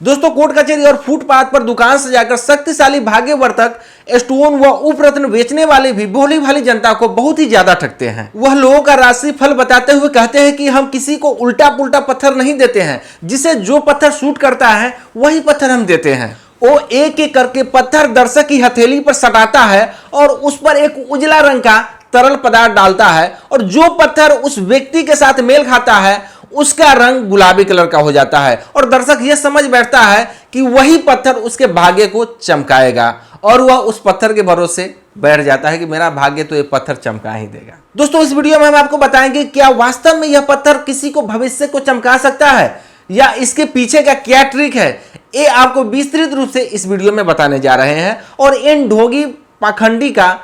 दोस्तों, कोर्ट कचहरी और फुटपाथ पर दुकान सजाकर शक्तिशाली भाग्यवर्धक स्टोन व उपरत्न बेचने वाले भी भोली भाली जनता को बहुत ही ज्यादा ठगते हैं। वह लोगों का राशि फल बताते हुए कहते हैं कि हम किसी को उल्टा पुल्टा पत्थर नहीं देते हैं, जिसे जो पत्थर सूट करता है वही पत्थर हम देते हैं। वो एक एक करके पत्थर दर्शक की हथेली पर सटाता है और उस पर एक उजला रंग का तरल पदार्थ डालता है और जो पत्थर उस व्यक्ति के साथ मेल खाता है उसका रंग गुलाबी कलर का हो जाता है और दर्शक यह समझ बैठता है कि वही पत्थर उसके भाग्य को चमकाएगा और वह उस पत्थर के भरोसे बैठ जाता है कि मेरा भाग्य तो ये पत्थर चमका ही देगा। दोस्तों, इस वीडियो में हम आपको बताएंगे क्या वास्तव में यह पत्थर किसी को भविष्य को चमका सकता है या इसके पीछे का क्या ट्रिक है, ये आपको विस्तृत रूप से इस वीडियो में बताने जा रहे हैं और इन ढोंगी पाखंडी का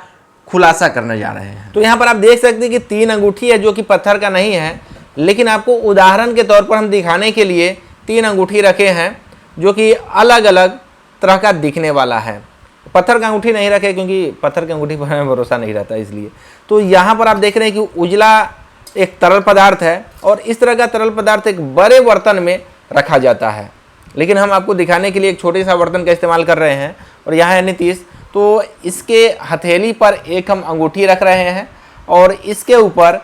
खुलासा करने जा रहे हैं। तो यहाँ पर आप देख सकते हैं कि 3 अंगूठी है जो कि पत्थर का नहीं है, लेकिन आपको उदाहरण के तौर पर हम दिखाने के लिए 3 अंगूठी रखे हैं जो कि अलग अलग तरह का दिखने वाला है। पत्थर का अंगूठी नहीं रखे क्योंकि पत्थर की अंगूठी पर हमें भरोसा नहीं रहता इसलिए। तो यहाँ पर आप देख रहे हैं कि उजला एक तरल पदार्थ है और इस तरह का तरल पदार्थ एक बड़े बर्तन में रखा जाता है, लेकिन हम आपको दिखाने के लिए एक छोटे सा बर्तन का इस्तेमाल कर रहे हैं। और यहाँ है नीतीश, तो इसके हथेली पर एक हम अंगूठी रख रहे हैं और इसके ऊपर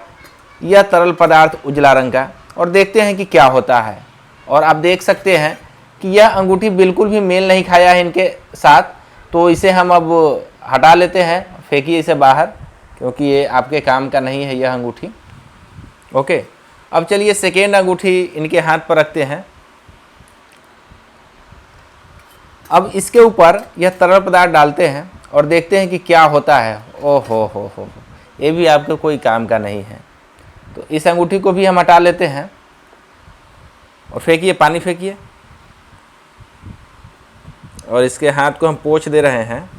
यह तरल पदार्थ उजला रंग का, और देखते हैं कि क्या होता है। और आप देख सकते हैं कि यह अंगूठी बिल्कुल भी मेल नहीं खाया है इनके साथ, तो इसे हम अब हटा लेते हैं, फेंकिए इसे बाहर क्योंकि ये आपके काम का नहीं है यह अंगूठी। ओके, अब चलिए सेकेंड अंगूठी इनके हाथ पर रखते हैं। अब इसके ऊपर यह तरल पदार्थ डालते हैं और देखते हैं कि क्या होता है। ओहो हो, ये भी आपके कोई काम का नहीं है। तो इस अंगूठी को भी हम हटा लेते हैं और फेंकिए, पानी फेंकिए, और इसके हाथ को हम पोंछ दे रहे हैं।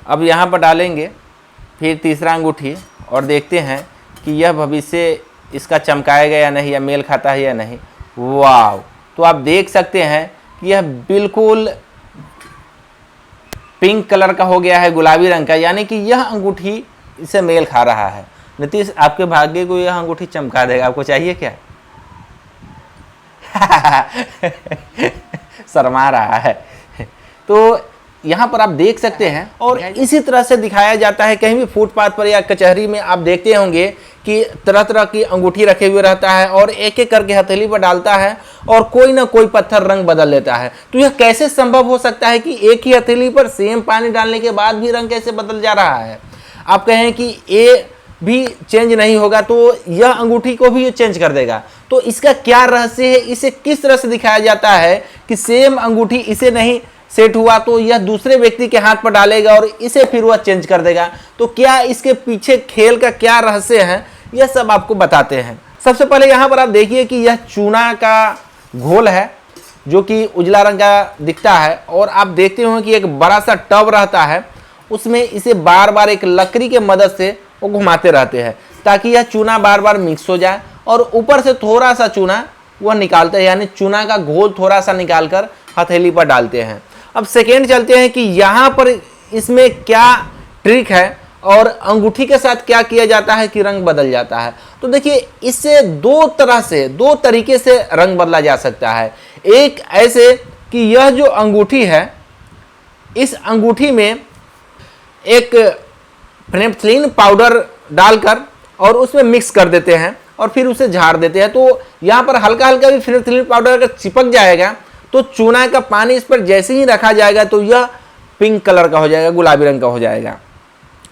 अब यहाँ पर डालेंगे फिर तीसरा अंगूठी और देखते हैं कि यह भविष्य इसका चमकाएगा या नहीं, या मेल खाता है या नहीं। वाह, तो आप देख सकते हैं कि यह बिल्कुल पिंक कलर का हो गया है, गुलाबी रंग का, यानी कि यह अंगूठी इसे मेल खा रहा है। नीतीश, आपके भाग्य को यह अंगूठी चमका देगा, आपको चाहिए क्या? शर्मा रहा है। तो यहाँ पर आप देख सकते हैं और इसी तरह से दिखाया जाता है। कहीं भी फुटपाथ पर या कचहरी में आप देखते होंगे कि तरह तरह की अंगूठी रखे हुए रहता है और एक एक करके हथेली पर डालता है और कोई ना कोई पत्थर रंग बदल लेता है। तो यह कैसे संभव हो सकता है कि एक ही हथेली पर सेम पानी डालने के बाद भी रंग कैसे बदल जा रहा है? आप कहें कि ये भी चेंज नहीं होगा तो यह अंगूठी को भी ये चेंज कर देगा। तो इसका क्या रहस्य है? इसे किस तरह से दिखाया जाता है कि सेम अंगूठी इसे नहीं सेट हुआ तो यह दूसरे व्यक्ति के हाथ पर डालेगा और इसे फिर वह चेंज कर देगा। तो क्या इसके पीछे खेल का क्या रहस्य है, यह सब आपको बताते हैं। सबसे पहले यहाँ पर आप देखिए कि यह चूना का घोल है जो कि उजला रंग का दिखता है, और आप देखते होंगे कि एक बड़ा सा टब रहता है, उसमें इसे बार बार एक लकड़ी के मदद से वो घुमाते रहते हैं ताकि यह चूना बार बार मिक्स हो जाए, और ऊपर से थोड़ा सा चूना वह निकालते हैं, यानी चूना का घोल थोड़ा सा निकाल कर हथेली पर डालते हैं। अब सेकेंड चलते हैं कि यहाँ पर इसमें क्या ट्रिक है और अंगूठी के साथ क्या किया जाता है कि रंग बदल जाता है। तो देखिए, इससे दो तरीके से रंग बदला जा सकता है। एक ऐसे कि यह जो अंगूठी है, इस अंगूठी में एक फेनेप्थलीन पाउडर डालकर और उसमें मिक्स कर देते हैं और फिर उसे झाड़ देते हैं। तो यहाँ पर हल्का हल्का भी फेनेप्थलीन पाउडर अगर चिपक जाएगा तो चूना का पानी इस पर जैसे ही रखा जाएगा तो यह पिंक कलर का हो जाएगा, गुलाबी रंग का हो जाएगा।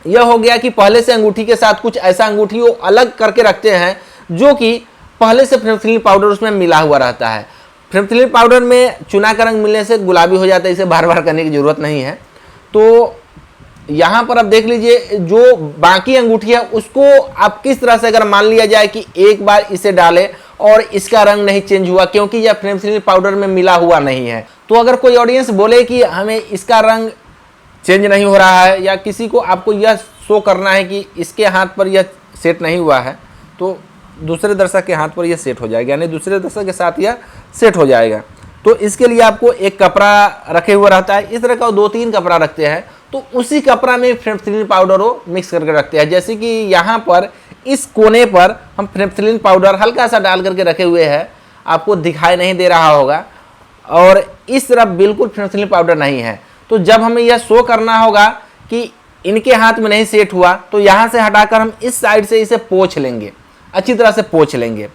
यह हो गया कि पहले से अंगूठी के साथ कुछ ऐसा अंगूठी वो अलग करके रखते हैं जो कि पहले से फेनेप्थलीन पाउडर उसमें मिला हुआ रहता है। फेनेप्थलीन पाउडर में चूना का रंग मिलने से गुलाबी हो जाता है, इसे बार बार करने की जरूरत नहीं है। तो यहाँ पर आप देख लीजिए, जो बाकी अंगूठी है उसको आप किस तरह से, अगर मान लिया जाए कि एक बार इसे डालें और इसका रंग नहीं चेंज हुआ क्योंकि यह फेनेप्थलीन पाउडर में मिला हुआ नहीं है, तो अगर कोई ऑडियंस बोले कि हमें इसका रंग चेंज नहीं हो रहा है या किसी को आपको यह शो करना है कि इसके हाथ पर यह सेट नहीं हुआ है, तो दूसरे दर्शक के हाथ पर यह सेट हो जाएगा, यानी दूसरे दर्शक के साथ यह सेट हो जाएगा। तो इसके लिए आपको एक कपड़ा रखे हुआ रहता है, इस तरह का 2-3 कपड़ा रखते हैं, तो उसी कपड़ा में फेनेप्थलीन पाउडर को मिक्स करके रखते हैं। जैसे कि यहाँ पर इस कोने पर हम फेनेप्थलीन पाउडर हल्का सा डाल करके रखे हुए हैं, आपको दिखाई नहीं दे रहा होगा, और इस तरफ बिल्कुल फिनोक्सिलिन पाउडर नहीं है। तो जब हमें यह शो करना होगा कि इनके हाथ में नहीं सेट हुआ, तो यहाँ से हटाकर हम इस साइड से इसे पोंछ लेंगे, अच्छी तरह से पोंछ लेंगे।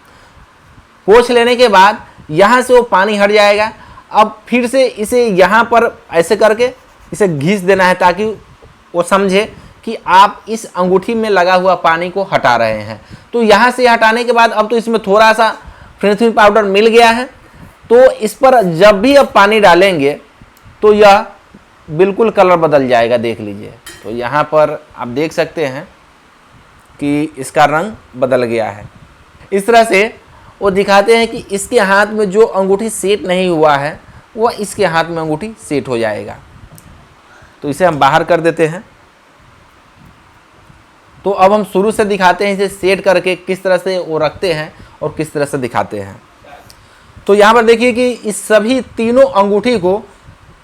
पोंछ लेने के बाद यहाँ से वो पानी हट जाएगा। अब फिर से इसे यहाँ पर ऐसे करके इसे घिस देना है ताकि वो समझे कि आप इस अंगूठी में लगा हुआ पानी को हटा रहे हैं। तो यहाँ से हटाने के बाद अब तो इसमें थोड़ा सा फिनोक्सिलिन पाउडर मिल गया है। तो इस पर जब भी अब पानी डालेंगे तो यह बिल्कुल कलर बदल जाएगा, देख लीजिए। तो यहाँ पर आप देख सकते हैं कि इसका रंग बदल गया है। इस तरह से वो दिखाते हैं कि इसके हाथ में जो अंगूठी सेट नहीं हुआ है वह इसके हाथ में अंगूठी सेट हो जाएगा। तो इसे हम बाहर कर देते हैं। तो अब हम शुरू से दिखाते हैं इसे सेट करके किस तरह से वो रखते हैं और किस तरह से दिखाते हैं। तो यहाँ पर देखिए कि इस सभी तीनों अंगूठी को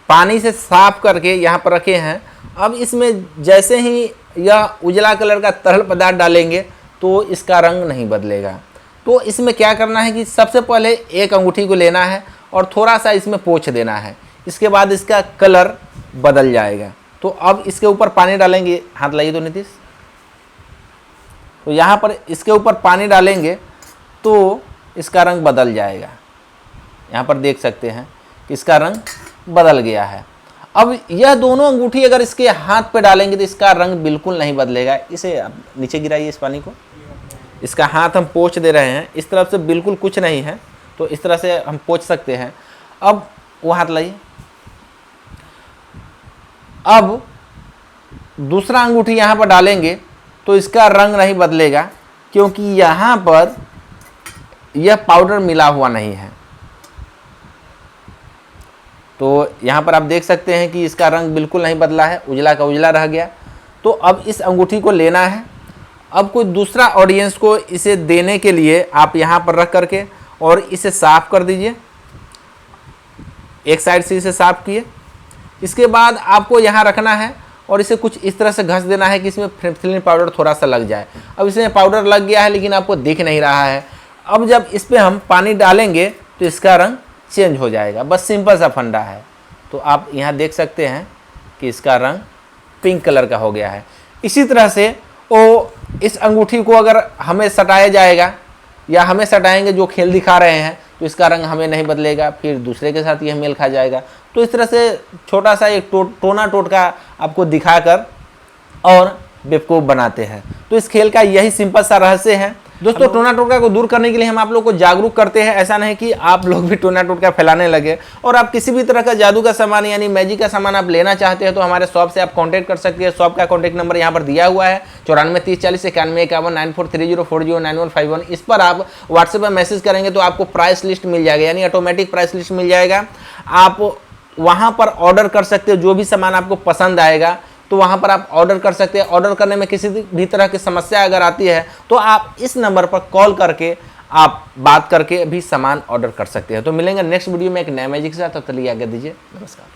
पानी से साफ करके यहाँ पर रखे हैं। अब इसमें जैसे ही यह उजला कलर का तरल पदार्थ डालेंगे तो इसका रंग नहीं बदलेगा। तो इसमें क्या करना है कि सबसे पहले एक अंगूठी को लेना है और थोड़ा सा इसमें पोंछ देना है, इसके बाद इसका कलर बदल जाएगा। तो अब इसके ऊपर पानी डालेंगे, हाथ लाइए तो नीतीश। तो यहाँ पर इसके ऊपर पानी डालेंगे तो इसका रंग बदल जाएगा। यहाँ पर देख सकते हैं कि इसका रंग बदल गया है। अब यह दोनों अंगूठी अगर इसके हाथ पे डालेंगे तो इसका रंग बिल्कुल नहीं बदलेगा। इसे आप नीचे गिराइए इस पानी को। इसका हाथ हम पोंछ दे रहे हैं, इस तरफ से बिल्कुल कुछ नहीं है, तो इस तरह से हम पोंछ सकते हैं। अब वो हाथ लाइए। अब दूसरा अंगूठी यहाँ पर डालेंगे तो इसका रंग नहीं बदलेगा क्योंकि यहाँ पर यह पाउडर मिला हुआ नहीं है। तो यहाँ पर आप देख सकते हैं कि इसका रंग बिल्कुल नहीं बदला है, उजला का उजला रह गया। तो अब इस अंगूठी को लेना है। अब कोई दूसरा ऑडियंस को इसे देने के लिए आप यहाँ पर रख करके और इसे साफ कर दीजिए। एक साइड से इसे साफ किए, इसके बाद आपको यहाँ रखना है और इसे कुछ इस तरह से घस देना है कि इसमें फिनोक्सिलिन पाउडर थोड़ा सा लग जाए। अब इसमें पाउडर लग गया है लेकिन आपको दिख नहीं रहा है। अब जब इस पर हम पानी डालेंगे तो इसका रंग चेंज हो जाएगा। बस सिंपल सा फंडा है। तो आप यहाँ देख सकते हैं कि इसका रंग पिंक कलर का हो गया है। इसी तरह से वो इस अंगूठी को अगर हमें सटाया जाएगा या हमें सटाएंगे जो खेल दिखा रहे हैं तो इसका रंग हमें नहीं बदलेगा, फिर दूसरे के साथ यह मेल खा जाएगा। तो इस तरह से छोटा सा एक टोना टोटका आपको दिखाकर और बेवकूफ़ बनाते हैं। तो इस खेल का यही सिंपल सा रहस्य है। दोस्तों, टोना टोटका को दूर करने के लिए हम आप लोग को जागरूक करते हैं। ऐसा नहीं कि आप लोग भी टोना टोटका फैलाने लगे। और आप किसी भी तरह का जादू का सामान यानी मैजिक का सामान आप लेना चाहते हैं तो हमारे शॉप से आप कांटेक्ट कर सकते हैं। शॉप का कांटेक्ट नंबर यहाँ पर दिया हुआ है 94 30 40 91 51 9430409151। इस पर आप व्हाट्सएप पर मैसेज करेंगे तो आपको प्राइस लिस्ट मिल जाएगा, यानी ऑटोमेटिक प्राइस लिस्ट मिल जाएगा। आप वहाँ पर ऑर्डर कर सकते हो, जो भी सामान आपको पसंद आएगा तो वहाँ पर आप ऑर्डर कर सकते हैं। ऑर्डर करने में किसी भी तरह की समस्या अगर आती है तो आप इस नंबर पर कॉल करके आप बात करके भी सामान ऑर्डर कर सकते हैं। तो मिलेंगे नेक्स्ट वीडियो में एक नया मैजिक के साथ। तब तक आगे दीजिए, नमस्कार।